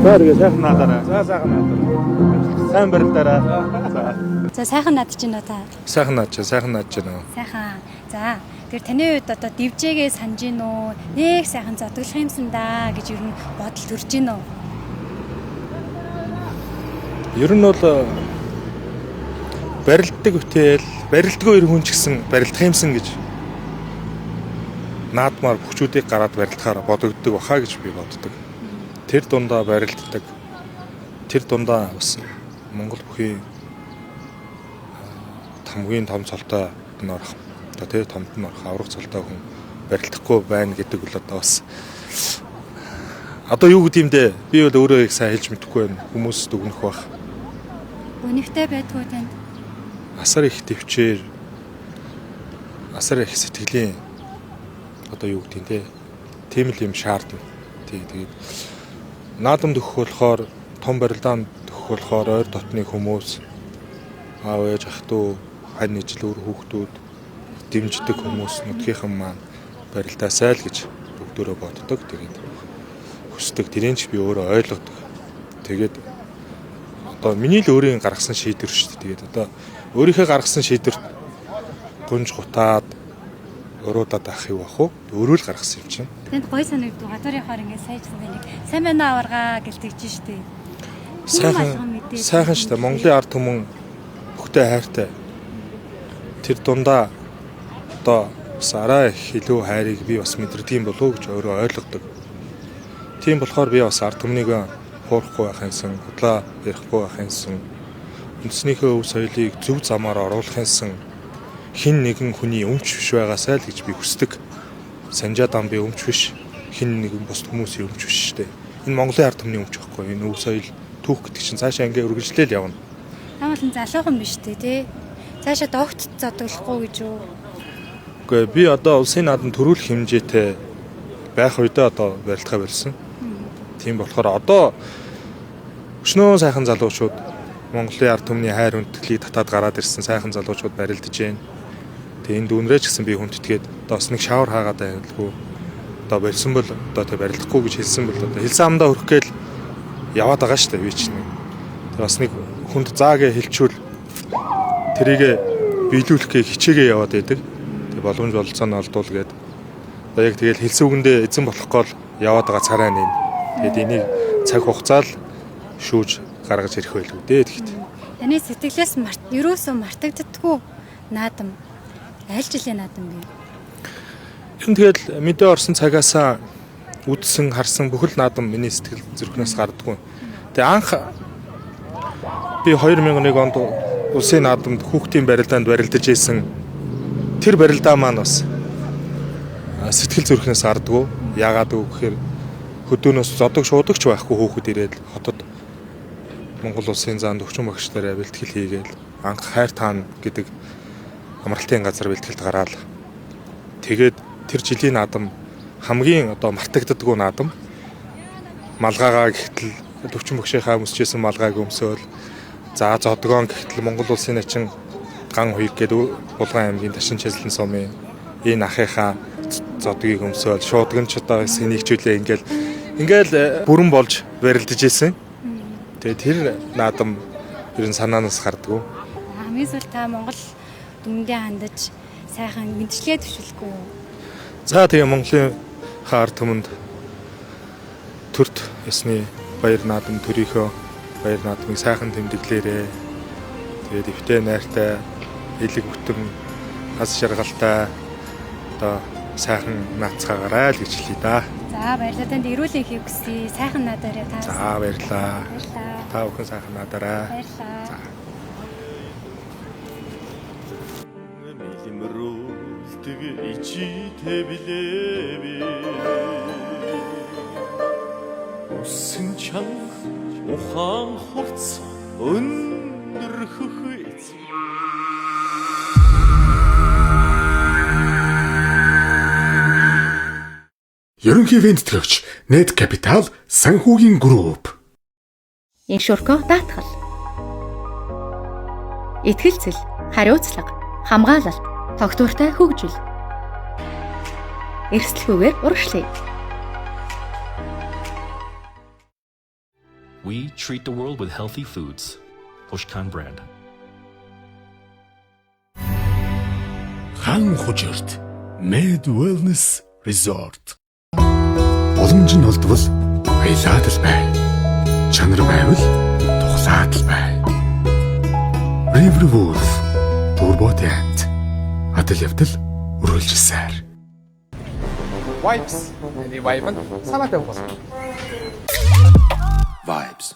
Тэгээ сайхан наадаарай. За сайхан наадаарай. Сайн барилдаарай. За сайхан наадч байна уу та? Сайхан наадч байна. Сайхан. За тэр таны хувьд одоо дивжээгээ санаж гин үү? Нэг сайхан зодглох юмсан да гэж ер нь бодол төрж гин үү? Ер нь бол барилддаг үтэл барилдгүй хүн ч гэсэн барилдах юмсан гэж наадмаар хүчүүдийг гараад барилдахаар бодогддог баха гэж би боддог. Тэр дундаа барилддаг. Тэр дундаа бас Монгол бүхий хамгийн том цолтой норох. Одоо тэр томд норох аврах цолтой хүн барилдахгүй байна гэдэг бол одоо бас одоо юу гэдэм бэ? Би бол өөрөө их сайн хэлж мэдэхгүй байна. Хүмүүс дүгнэх бах. Үнэхтэй байдгүй танд. Асар их төвчээр асар их сэтгэлийн одоо юу гэдэг те тийм л юм шаардна. Тэгээд наадамд өгөх болохоор том барилдаанд өгөх болохоор ойр дотны хүмүүс аав ээж ах トゥ хань ижил өөр хүүхдүүд дэмждэг хүмүүс нүдгийнхэн маань барилдаасай л гэж бүгдөө боддог. Тэгээд хүсдэг тэрийн ч би өөрөө ойлгодог. Тэгээд одоо миний л өөрийн гаргасан шийдвэр шүү дээ. Тэгээд одоо өөрийнхөө гаргасан шийдвэрт гунж гутаад өрөөдөө даах юу бах вэ? Өөрөө л гаргасан юм чинь. Тэнд гой санагдав. Гадуурынхоор ингээд сайжсан нэг сайн байна аваргаа гэлдэгч штэ. Сайхан штэ. Монголын ард түмэн бүхтэй хайртай. Тэр дундаа одоо бас арай илүү хайрыг би бас мэдэрдэг юм болов уу гэж өөрөө ойлгодог. Тийм болохоор би бас ард түмнийг хуурахгүй байхынсан, худлаа ярихгүй байхынсан, үндэснийхөө өв соёлыг зөв замаар оруулахынсан хин нэгэн хүний өмч биш байгаасай л гэж би хүсдэг. Санжаа дан би өмч биш. Хин нэгэн бус хүмүүсийн өмч биш шүү дээ. Энэ Монголын ард түмний өмч байхгүй. Энэ өв соёл түүх гэдэг чинь цаашаа ингээ үргэлжлээл явна. Тамаалан залуухан биш дээ тий. Цаашаа догт зодоглохгүй гэж юу? Гэхдээ би одоо улсын наадам төрүүлэх хэмжээтэй байх үедээ одоо барилдахаа болсон. Тийм болохоор одоо өчнөө сайхан залуучууд Монголын ард түмний хайр хүндэтгэлийг татаад гараад ирсэн сайхан залуучууд барилдаж байна. Тэгээ энэ дүүнрээ ч гэсэн би хүндэтгээд одоо бас нэг шавар хаагаад байлгүй. Одоо барьсан бол одоо тэг барилдахгүй гэж хэлсэн бол одоо хэлсэн амдаа өрөх гээл яваад байгаа шүү дээ би чинь. Тэр бас нэг хүнд заагээ хэлчүүл тэрийгэ биелүүлэх гээ хичээгээ яваад байдаг. Тэг боломж болцоо нь олдуул гээд. Одоо яг тэгэл хэлсэн үгэндээ эзэн болох гол яваад байгаа царай нэм. Тэгэд энийг цаг хугацаа л шүүж гаргаж ирэх байлгүй дээ тэгэхэд. Таны сэтгэлээс ерөөсөө мартагддаггүй наадам. Аль жилийн наадам бэ? Юм тэгэл мэдээ орсон цагаасаа үдсэн харсан бүхэл наадам миний сэтгэл зүрхнээс гардаггүй. Тэгээ анх би 2001 онд улсын наадамд хүүхдийн барилдаанд барилдаж ийсэн тэр барилдаа маань бас сэтгэл зүрхнээс гардаггүй. Яагаад вэ гэхээр хөдөөнөөс зодог шуудагч байхгүй хүүхэд ирээд хотод Монгол улсын заанд өвчин багш нараа бэлтгэл хийгээл анх хайр таана гэдэг амралтын газар бэлтгэлд гараал. Тэгээд тэр жилийн наадам хамгийн одоо мартагддаггүй наадам. Малгайгаа гэхтэл өвчин багшийнхаа өмсөжсэн малгайг өмсөөл. За зодгоон гэхтэл Монгол улсын начин ган хуйг гэдэг Булган аймгийн Ташин Чэслэн сумын энэ ахыхаа зодгийг өмсөөл. Шуудгамч одоо сэнийгчүүлээ ингээл бүрэн болж барилдаж ийсэн. Тэгээ тэр наадам ер нь санаанаас гардаггүй. Хамгийн сүүл та Монгол дүндээ хандаж сайхан мэдчлэгээ төвшүүлэхгүй. За тэгээ Монголын ард түмэнд төрт ясны баяр наадам төрийнхөө баяр наадмыг сайхан тэмдэглээрээ. Тэгээд өвтэй найртай, элэг бүтэн, хас шаргалтай одоо сайхан наацгаагаарай л гэж хэлье да. За баярлалаа. Танд эрүүл их хүсье. Сайхан наадаарай та. За баярлалаа. Та бүхэн сайхан наадаарай. Баярлалаа. Мэлмрүүлдэг ичтэй билээ. Үсэн чанга ухаан хувц өндөрхөх эц. Ерөнхий ивент төлөвч Net Capital санхүүгийн групп. Иншурко даатгал. Итгэлцэл, хариуцлага, хамгаалалт, тогтвортой хөгжил. Эрсдэлгүйгээр урагшлая. We treat the world with healthy foods. Pushkan brand. Хан хужирт Med Wellness Resort. Боломж нь олдвол аялаад л бай. Чанар байвал туглаад л бай. River Wolf Турботент адал явдал үргэлжилсээр. Vibes. Any vibe? Sana tayo. Vibes.